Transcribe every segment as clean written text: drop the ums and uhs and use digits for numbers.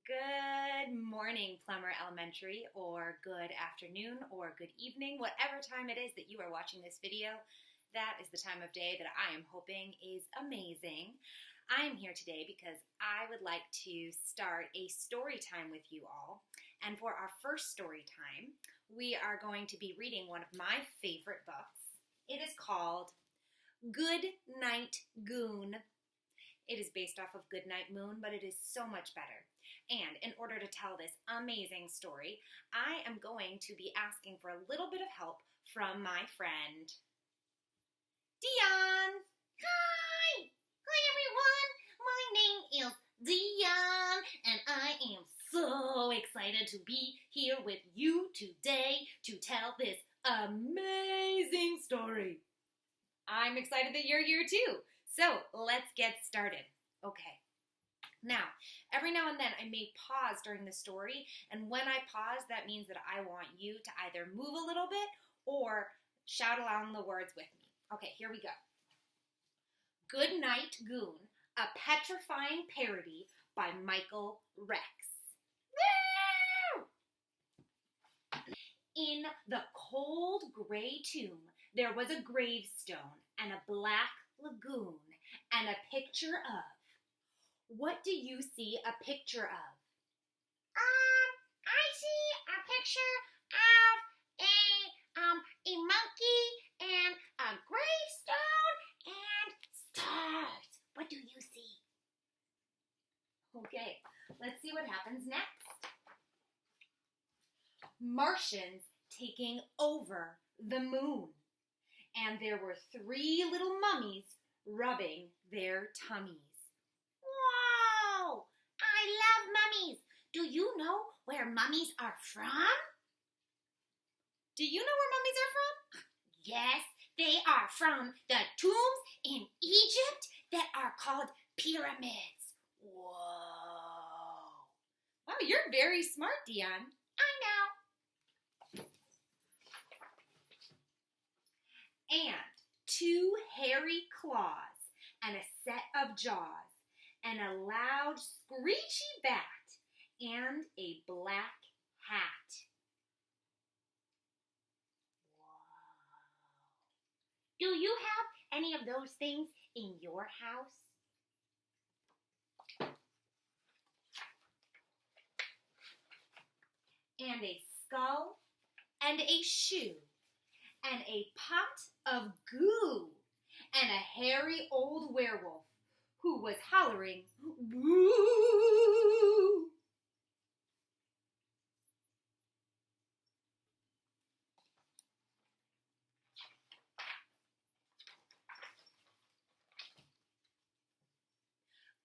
Good morning, Plummer Elementary, or good afternoon, or good evening, whatever time it is that you are watching this video. That is the time of day that I am hoping is amazing. I am here today because I would like to start a story time with you all. And for our first story time, we are going to be reading one of my favorite books. It is called Goodnight Goon. It is based off of Goodnight Moon, but it is so much better. And in order to tell this amazing story, I am going to be asking for a little bit of help from my friend, Dion. Hi! Hi everyone! My name is Dion, and I am so excited to be here with you today to tell this amazing story. I'm excited that you're here too. So let's get started. Okay. Now, every now and then I may pause during the story, and when I pause, that means that I want you to either move a little bit or shout along the words with me. Okay, here we go. Goodnight Goon, a petrifying parody by Michael Rex. In the cold gray tomb, there was a gravestone and a black lagoon and a picture of. What do you see a picture of? I see a picture of a monkey and a gravestone and stars. What do you see? Okay, let's see what happens next. Martians taking over the moon. And there were 3 little mummies rubbing their tummies. Wow! I love mummies. Do you know where mummies are from? Do you know where mummies are from? Yes, they are from the tombs in Egypt that are called pyramids. Whoa! Wow, you're very smart, Dion. I know. And 2 hairy claws and a set of jaws and a loud screechy bat and a black hat. Do you have any of those things in your house? And a skull and a shoe and a pot of goo and a hairy old werewolf who was hollering, "Boo!"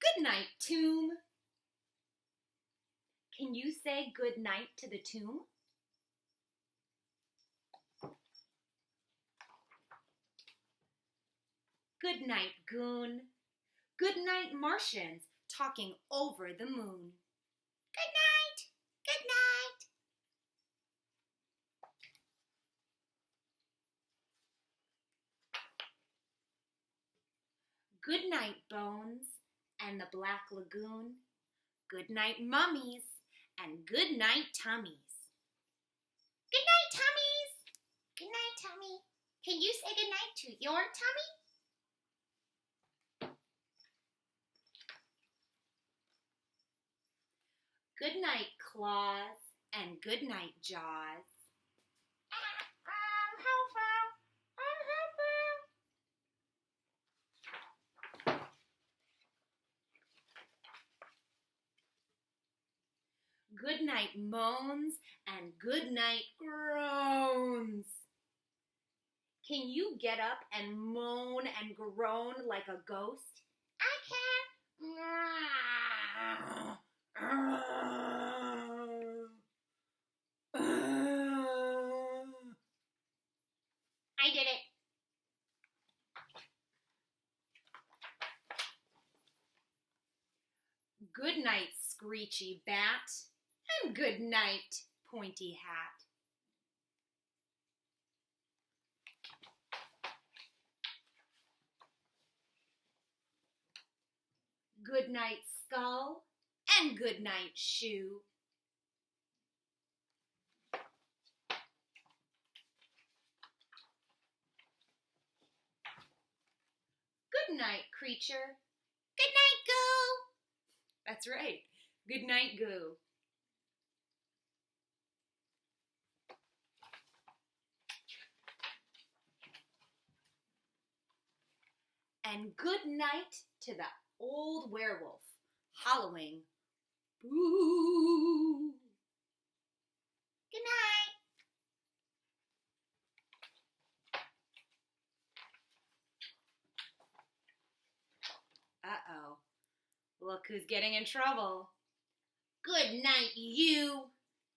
Good night, tomb. Can you say good night to the tomb? Good night, Goon. Good night, Martians talking over the moon. Good night. Good night. Good night, Bones and the Black Lagoon. Good night, Mummies, and good night, Tummies. Good night, tummies. Good night, tummy. Can you say good night to your tummy? Good night, Claws, and good night, Jaws. Good night, Moans, and good night, Groans. Can you get up and moan and groan like a ghost? I can. I did it. Good night, screechy bat, and good night, pointy hat. Good night, skull, and good night, shoe. Good night, creature. Good night, Goo. That's right. Good night, Goo. And good night to the old werewolf, hollowing, boo. Good night. Uh-oh. Look who's getting in trouble. Good night, you.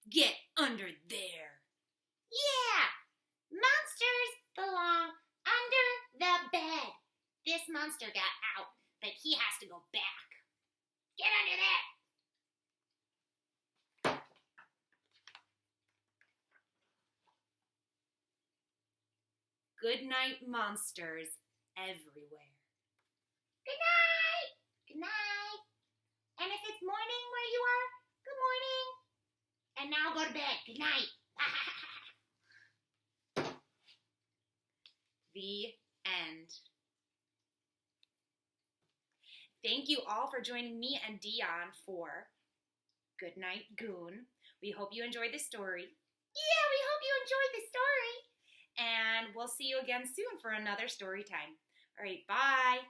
Get under there. Yeah, monsters belong under the bed. This monster got out, but he has to go back. Get under there. Good night, monsters everywhere. Good night. Good night. And if it's morning where you are, good morning. And now go to bed. Good night. The end. Thank you all for joining me and Dion for Goodnight Goon. We hope you enjoyed the story. Yeah, we hope you enjoyed the story. And we'll see you again soon for another story time. All right, bye.